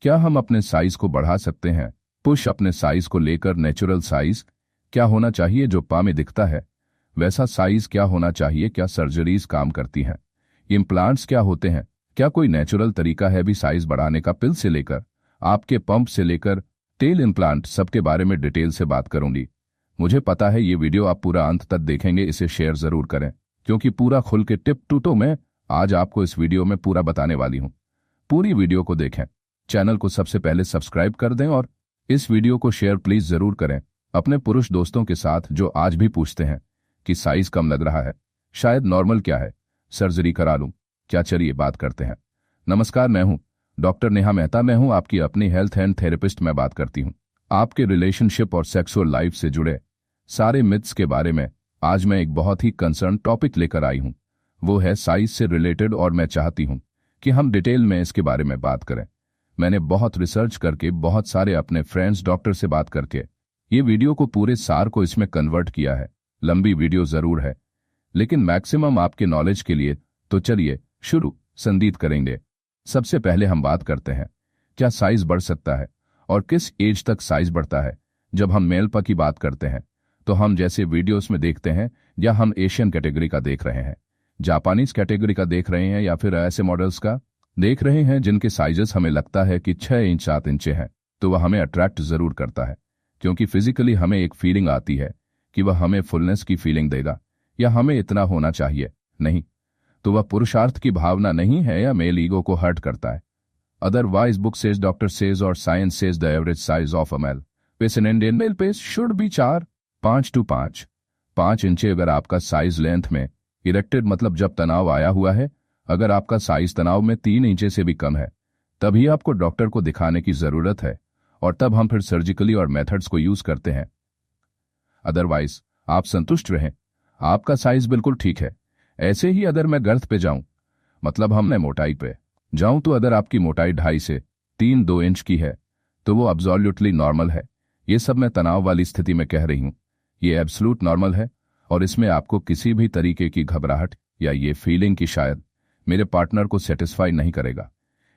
क्या हम अपने साइज को बढ़ा सकते हैं? पुश अपने साइज को लेकर नेचुरल साइज क्या होना चाहिए जो पा में दिखता है वैसा साइज क्या होना चाहिए? क्या सर्जरीज काम करती हैं? इम्प्लांट्स क्या होते हैं? क्या कोई नेचुरल तरीका है भी साइज बढ़ाने का? पिल से लेकर आपके पंप से लेकर टेल इम्प्लांट सबके बारे में डिटेल से बात करूंगी। मुझे पता है ये वीडियो आप पूरा अंत तक देखेंगे, इसे शेयर जरूर करें क्योंकि पूरा खुल के टिप टू टो मैं आज आपको इस वीडियो में पूरा बताने वाली हूं। पूरी वीडियो को देखें, चैनल को सबसे पहले सब्सक्राइब कर दें और इस वीडियो को शेयर प्लीज जरूर करें अपने पुरुष दोस्तों के साथ जो आज भी पूछते हैं कि साइज कम लग रहा है, शायद नॉर्मल क्या है, सर्जरी करा लूं क्या? चलिए बात करते हैं। नमस्कार, मैं हूं डॉक्टर नेहा मेहता। मैं हूं आपकी अपनी हेल्थ एंड थेरेपिस्ट। मैं बात करती हूं आपके रिलेशनशिप और सेक्सुअल लाइफ से जुड़े सारे मिथ्स के बारे में। आज मैं एक बहुत ही कंसर्न टॉपिक लेकर आई हूं, वो है साइज से रिलेटेड, और मैं चाहती हूं कि हम डिटेल में इसके बारे में बात करें। मैंने बहुत रिसर्च करके, बहुत सारे अपने फ्रेंड्स डॉक्टर से बात करके ये वीडियो को पूरे सार को इसमें कन्वर्ट किया है। लंबी वीडियो जरूर है लेकिन मैक्सिमम आपके नॉलेज के लिए। तो चलिए शुरू संदीप करेंगे। सबसे पहले हम बात करते हैं क्या साइज बढ़ सकता है और किस एज तक साइज बढ़ता है। जब हम मेल पा की बात करते हैं तो हम जैसे वीडियोस में देखते हैं, या हम एशियन कैटेगरी का देख रहे हैं, जापानीज कैटेगरी का देख रहे हैं, या फिर ऐसे मॉडल्स का देख रहे हैं जिनके साइजेस हमें लगता है कि 6 इंच 7 इंच हैं, तो वह हमें अट्रैक्ट जरूर करता है क्योंकि फिजिकली हमें एक फीलिंग आती है कि वह हमें फुलनेस की फीलिंग देगा या हमें इतना होना चाहिए। नहीं तो वह पुरुषार्थ की भावना नहीं है या मेल ईगो को हर्ट करता है। Otherwise book says, doctor says और science says the average size of a male penis in Indian male penis should be 4.5 to 5 inch. अगर आपका साइज लेंथ में इरेक्टेड मतलब जब तनाव आया हुआ है, अगर आपका साइज तनाव में 3 इंच से भी कम है, तभी आपको डॉक्टर को दिखाने की जरूरत है और तब हम फिर सर्जिकली और मेथड्स को यूज करते हैं। अदरवाइज आप संतुष्ट रहें, आपका साइज बिल्कुल ठीक है। ऐसे ही अगर मैं गर्थ पे जाऊं, मतलब हमने मोटाई पे जाऊं, तो अगर आपकी मोटाई 2.5 से 3-2 इंच की है तो वो एब्सोल्युटली नॉर्मल है। ये सब मैं तनाव वाली स्थिति में कह रही हूं, ये एब्सोल्यूट नॉर्मल है और इसमें आपको किसी भी तरीके की घबराहट या ये फीलिंग कि शायद मेरे पार्टनर को सेटिस्फाई नहीं करेगा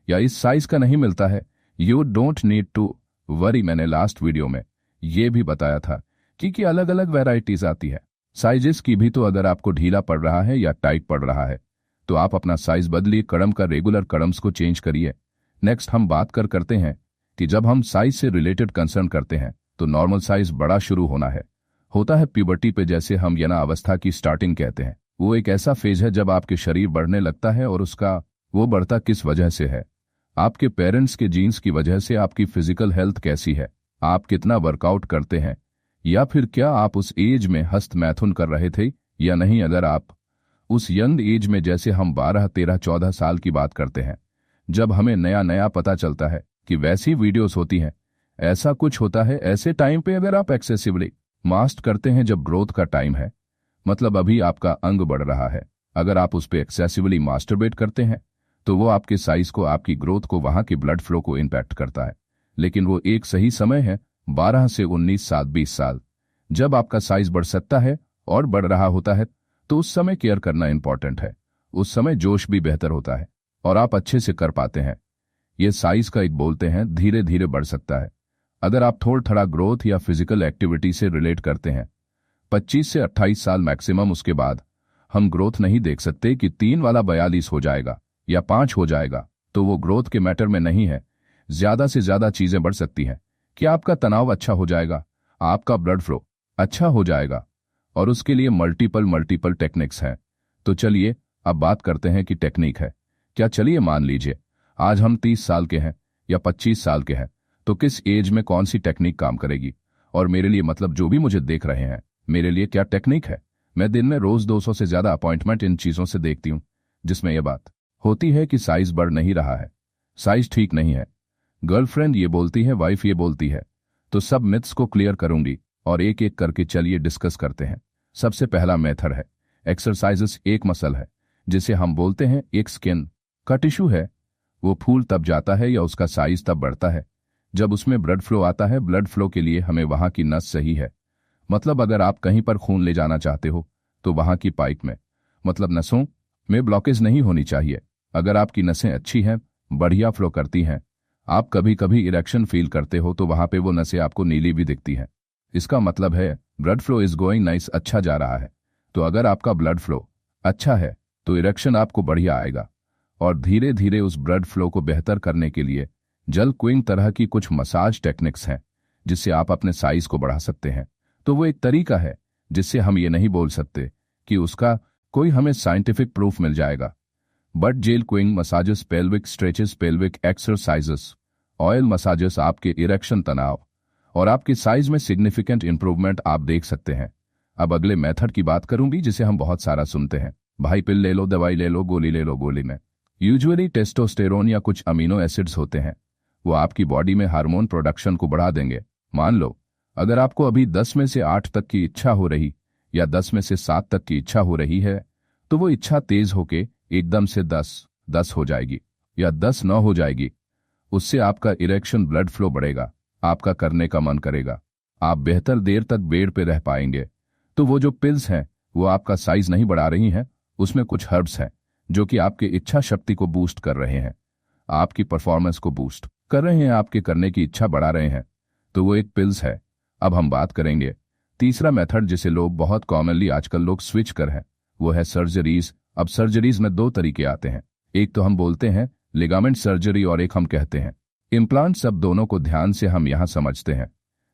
या इस साइज का नहीं मिलता है, you don't need to worry. मैंने लास्ट वीडियो में ये भी बताया था कि अलग अलग वैरायटीज आती है साइजेस की भी। तो अगर आपको ढीला पड़ रहा है या टाइट पड़ रहा है तो आप अपना साइज बदलिए, कड़म का रेगुलर कड़म्स को चेंज करिए। नेक्स्ट हम बात करते हैं कि जब हम साइज से रिलेटेड कंसर्न करते हैं तो नॉर्मल साइज बड़ा शुरू होता है प्यूबर्टी पे, जैसे हम यना अवस्था की स्टार्टिंग कहते हैं। वो एक ऐसा फेज है जब आपके शरीर बढ़ने लगता है और उसका वो बढ़ता किस वजह से है? आपके पेरेंट्स के जीन्स की वजह से। आपकी फिजिकल हेल्थ कैसी है, आप कितना वर्कआउट करते हैं, या फिर क्या आप उस एज में हस्त मैथुन कर रहे थे या नहीं। अगर आप उस यंग एज में, जैसे हम 12, 13, 14 साल की बात करते हैं, जब हमें नया नया पता चलता है कि वैसी वीडियोस होती हैं, ऐसा कुछ होता है, ऐसे टाइम पे अगर आप एक्सेसिवली मास्ट करते हैं जब ग्रोथ का टाइम है, मतलब अभी आपका अंग बढ़ रहा है, अगर आप उस पर एक्सेसिवली मास्टरबेट करते हैं तो वो आपके साइज को, आपकी ग्रोथ को, वहां की ब्लड फ्लो को इंपैक्ट करता है। लेकिन वो एक सही समय है 12 से 19 साल 20 साल, जब आपका साइज बढ़ सकता है और बढ़ रहा होता है, तो उस समय केयर करना इंपॉर्टेंट है। उस समय जोश भी बेहतर होता है और आप अच्छे से कर पाते हैं। ये साइज का एक बोलते हैं धीरे धीरे बढ़ सकता है। अगर आप थोड़ा ग्रोथ या फिजिकल एक्टिविटी से रिलेट करते हैं 25 से 28 साल मैक्सिमम, उसके बाद हम ग्रोथ नहीं देख सकते कि 3 वाला 42 हो जाएगा या 5 हो जाएगा, तो वो ग्रोथ के मैटर में नहीं है। ज्यादा से ज्यादा चीजें बढ़ सकती हैं कि आपका तनाव अच्छा हो जाएगा, आपका ब्लड फ्लो अच्छा हो जाएगा, और उसके लिए मल्टीपल टेक्निक्स हैं। तो चलिए अब बात करते हैं कि टेक्निक है क्या। चलिए मान लीजिए आज हम 30 साल के हैं या 25 साल के हैं, तो किस एज में कौन सी टेक्निक काम करेगी, और मेरे लिए, मतलब जो भी मुझे देख रहे हैं, मेरे लिए क्या टेक्निक है। मैं दिन में रोज 200 से ज्यादा अपॉइंटमेंट इन चीजों से देखती हूं जिसमें यह बात होती है कि साइज बढ़ नहीं रहा है, साइज ठीक नहीं है, गर्लफ्रेंड ये बोलती है, वाइफ ये बोलती है। तो सब मिथ्स को क्लियर करूंगी और एक एक करके चलिए डिस्कस करते हैं। सबसे पहला मेथड है एक्सरसाइजेस। एक मसल है जिसे हम बोलते हैं, एक स्किन का टिश्यू है, वो फूल तब जाता है या उसका साइज तब बढ़ता है जब उसमें ब्लड फ्लो आता है। ब्लड फ्लो के लिए हमें वहां की नस सही है, मतलब अगर आप कहीं पर खून ले जाना चाहते हो तो वहां की पाइप में, मतलब नसों में ब्लॉकेज नहीं होनी चाहिए। अगर आपकी नसें अच्छी हैं, बढ़िया फ्लो करती हैं, आप कभी कभी इरेक्शन फील करते हो तो वहां पे वो नसें आपको नीली भी दिखती हैं। इसका मतलब है blood flow is going nice, अच्छा जा रहा है। तो अगर आपका ब्लड फ्लो अच्छा है तो इरेक्शन आपको बढ़िया आएगा। और धीरे धीरे उस ब्लड फ्लो को बेहतर करने के लिए जल क्विंग तरह की कुछ मसाज टेक्निक्स हैं जिससे आप अपने साइज को बढ़ा सकते हैं। तो वो एक तरीका है जिससे हम ये नहीं बोल सकते कि उसका कोई हमें साइंटिफिक प्रूफ मिल जाएगा। But jelqing massages, pelvic stretches, pelvic exercises, oil massages आपके इरेक्शन तनाव और आपके साइज में सिग्निफिकेंट इंप्रूवमेंट आप देख सकते हैं। अब अगले मेथड की बात करूंगी जिसे हम बहुत सारा सुनते हैं, भाई पिल ले लो, दवाई ले लो, गोली ले लो। गोली में यूजुअली टेस्टोस्टेरोन या कुछ अमीनो एसिड्स होते हैं, वो आपकी बॉडी में हार्मोन प्रोडक्शन को बढ़ा देंगे। मान लो अगर आपको अभी 10 में से 8 तक की इच्छा हो रही या 10 में से 7 तक की इच्छा हो रही है, तो वो इच्छा तेज होके एकदम से 10 हो जाएगी या 10-9 हो जाएगी। उससे आपका इरेक्शन ब्लड फ्लो बढ़ेगा, आपका करने का मन करेगा, आप बेहतर देर तक बेड पे रह पाएंगे। तो वो जो पिल्स हैं वो आपका साइज नहीं बढ़ा रही हैं, उसमें कुछ हर्ब्स हैं जो कि आपकी इच्छा शक्ति को बूस्ट कर रहे हैं, आपकी परफॉर्मेंस को बूस्ट कर रहे हैं, आपके करने की इच्छा बढ़ा रहे हैं। तो वो एक पिल्स है। अब हम बात करेंगे तीसरा मेथड जिसे लोग बहुत कॉमनली आजकल लोग स्विच कर हैं, वो है सर्जरीज। अब सर्जरीज में 2 तरीके आते हैं, एक तो हम बोलते हैं लिगामेंट सर्जरी और एक हम कहते हैं इम्प्लांट। सब दोनों को ध्यान से हम यहां समझते हैं।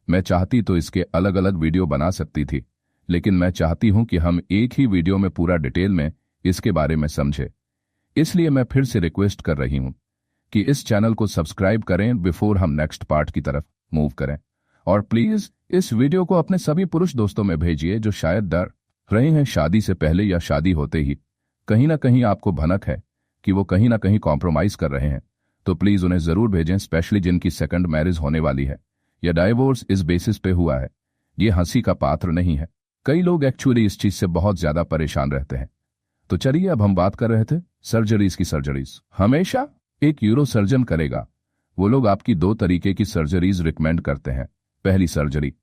मैं चाहती तो इसके अलग अलग वीडियो बना सकती थी, लेकिन मैं चाहती हूं कि हम एक ही वीडियो में पूरा डिटेल में इसके बारे में समझे। इसलिए मैं फिर से रिक्वेस्ट कर रही हूं कि इस चैनल को सब्सक्राइब करें बिफोर हम नेक्स्ट पार्ट की तरफ मूव करें। और प्लीज इस वीडियो को अपने सभी पुरुष दोस्तों में भेजिए जो शायद डर रहे हैं शादी से पहले या शादी होते ही कहीं ना कहीं आपको भनक है कि वो कहीं ना कहीं कॉम्प्रोमाइज कर रहे हैं। तो प्लीज उन्हें जरूर भेजें, स्पेशली जिनकी सेकंड मैरिज होने वाली है या डाइवोर्स इस बेसिस पे हुआ है। ये हंसी का पात्र नहीं है। कई लोग एक्चुअली इस चीज से बहुत ज्यादा परेशान रहते हैं। तो चलिए अब हम बात कर रहे थे सर्जरीज की। सर्जरीज हमेशा एक यूरो सर्जन करेगा। वो लोग आपकी 2 तरीके की सर्जरीज रिकमेंड करते हैं। पहली सर्जरी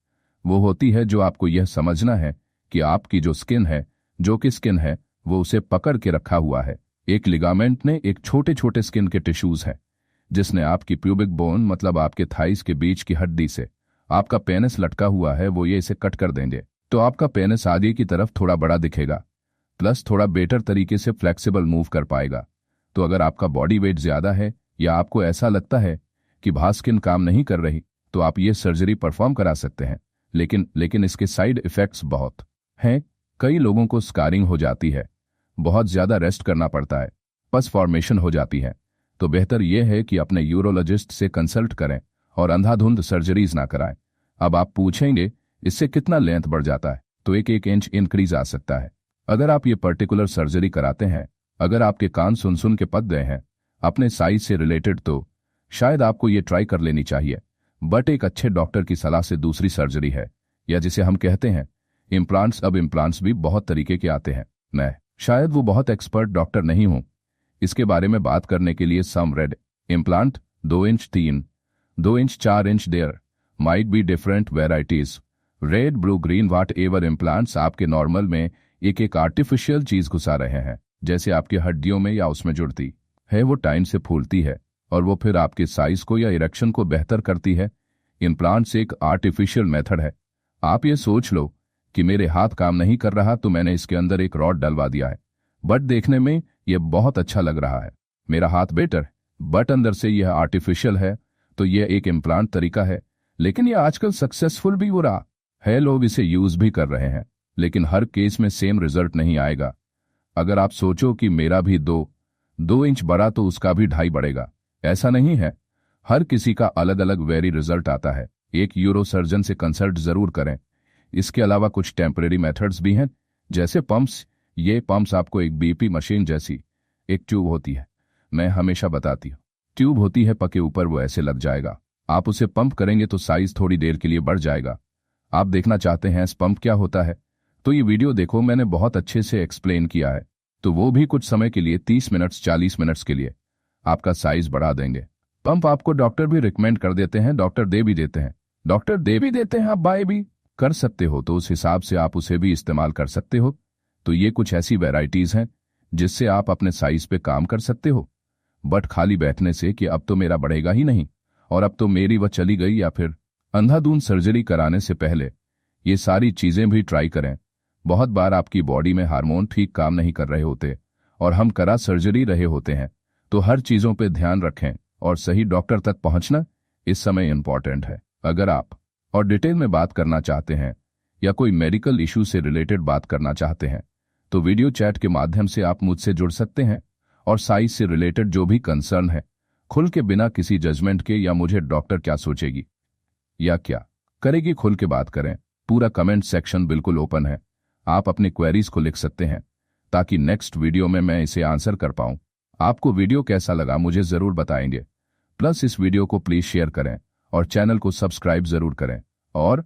वो होती है जो आपको यह समझना है कि आपकी जो स्किन है, जो कि स्किन है वो उसे पकड़ के रखा हुआ है। एक लिगामेंट ने एक छोटे छोटे स्किन के टिश्यूज हैं जिसने आपकी प्यूबिक बोन मतलब आपके थाइस के बीच की हड्डी से आपका पेनिस लटका हुआ है, वो ये इसे कट कर देंगे। तो आपका पेनिस आगे की तरफ थोड़ा बड़ा दिखेगा, प्लस थोड़ा बेटर तरीके से फ्लेक्सिबल मूव कर पाएगा। तो अगर आपका बॉडी वेट ज्यादा है या आपको ऐसा लगता है कि बाहर स्किन काम नहीं कर रही, तो आप ये सर्जरी परफॉर्म करा सकते हैं। लेकिन इसके साइड इफेक्ट्स बहुत हैं। कई लोगों को स्कारिंग हो जाती है, बहुत ज्यादा रेस्ट करना पड़ता है, पस फॉर्मेशन हो जाती है। तो बेहतर यह है कि अपने यूरोलॉजिस्ट से कंसल्ट करें और अंधाधुंध सर्जरीज ना कराएं। अब आप पूछेंगे इससे कितना लेंथ बढ़ जाता है? तो 1 इंच इंक्रीज आ सकता है अगर आप ये पर्टिकुलर सर्जरी कराते हैं। अगर आपके कान सुन सुन के पक गए हैं अपने साइज से रिलेटेड, तो शायद आपको ये ट्राई कर लेनी चाहिए। बट एक अच्छे डॉक्टर की सलाह से दूसरी सर्जरी है, या जिसे हम कहते हैं इम्प्लांट्स। अब इम्प्लांट्स भी बहुत तरीके के आते हैं। मैं शायद वो बहुत एक्सपर्ट डॉक्टर नहीं हूं इसके बारे में बात करने के लिए। Some red implant 2 inch, 3, 2 inch, 4 inch, there might be different varieties, red, blue, green, whatever implants आपके नॉर्मल में एक आर्टिफिशियल चीज घुसा रहे हैं, जैसे आपकी हड्डियों में या उसमें जुड़ती है। वो टाइम से फूलती है और वो फिर आपके साइज को या इरेक्शन को बेहतर करती है। इम्प्लांट्स एक आर्टिफिशियल मेथड है। आप ये सोच लो कि मेरे हाथ काम नहीं कर रहा तो मैंने इसके अंदर एक रॉड डलवा दिया है, बट देखने में यह बहुत अच्छा लग रहा है, मेरा हाथ बेटर है, बट अंदर से यह आर्टिफिशियल है। तो यह एक इम्प्लांट तरीका है, लेकिन यह आजकल सक्सेसफुल भी हो रहा है, लोग इसे यूज भी कर रहे हैं। लेकिन हर केस में सेम रिजल्ट नहीं आएगा। अगर आप सोचो कि मेरा भी 2 इंच बढ़ा तो उसका भी 2.5 बढ़ेगा, ऐसा नहीं है। हर किसी का अलग अलग वेरी रिजल्ट आता है। एक यूरो सर्जन से कंसल्ट जरूर करें। इसके अलावा कुछ टेम्परेरी मेथड्स भी हैं, जैसे पंप्स। ये पंप्स आपको एक बीपी मशीन जैसी एक ट्यूब होती है, मैं हमेशा बताती हूँ, ट्यूब होती है पके ऊपर, वो ऐसे लग जाएगा। आप उसे पंप करेंगे तो साइज थोड़ी देर के लिए बढ़ जाएगा। आप देखना चाहते हैं इस पंप क्या होता है, तो ये वीडियो देखो, मैंने बहुत अच्छे से एक्सप्लेन किया है। तो वो भी कुछ समय के लिए 30 मिनट्स 40 मिनट्स के लिए आपका साइज बढ़ा देंगे। पंप आपको डॉक्टर भी रिकमेंड कर देते हैं, डॉक्टर दे भी देते हैं, आप बाय भी कर सकते हो, तो उस हिसाब से आप उसे भी इस्तेमाल कर सकते हो। तो ये कुछ ऐसी वैरायटीज हैं जिससे आप अपने साइज पे काम कर सकते हो। बट खाली बैठने से कि अब तो मेरा बढ़ेगा ही नहीं, और अब तो मेरी वह चली गई, या फिर अंधाधुंध सर्जरी कराने से पहले ये सारी चीजें भी ट्राई करें। बहुत बार आपकी बॉडी में हार्मोन ठीक काम नहीं कर रहे होते और हम करा सर्जरी रहे होते हैं, तो हर चीजों पे ध्यान रखें और सही डॉक्टर तक पहुंचना इस समय इंपॉर्टेंट है। अगर आप और डिटेल में बात करना चाहते हैं या कोई मेडिकल इशू से रिलेटेड बात करना चाहते हैं तो वीडियो चैट के माध्यम से आप मुझसे जुड़ सकते हैं और साइज से रिलेटेड जो भी कंसर्न है खुल के, बिना किसी जजमेंट के या मुझे डॉक्टर क्या सोचेगी या क्या करेगी, खुल के बात करें। पूरा कमेंट सेक्शन बिल्कुल ओपन है, आप अपने क्वेरीज को लिख सकते हैं ताकि नेक्स्ट वीडियो में मैं इसे आंसर कर पाऊं। आपको वीडियो कैसा लगा मुझे जरूर बताएंगे। प्लस इस वीडियो को प्लीज शेयर करें और चैनल को सब्सक्राइब जरूर करें और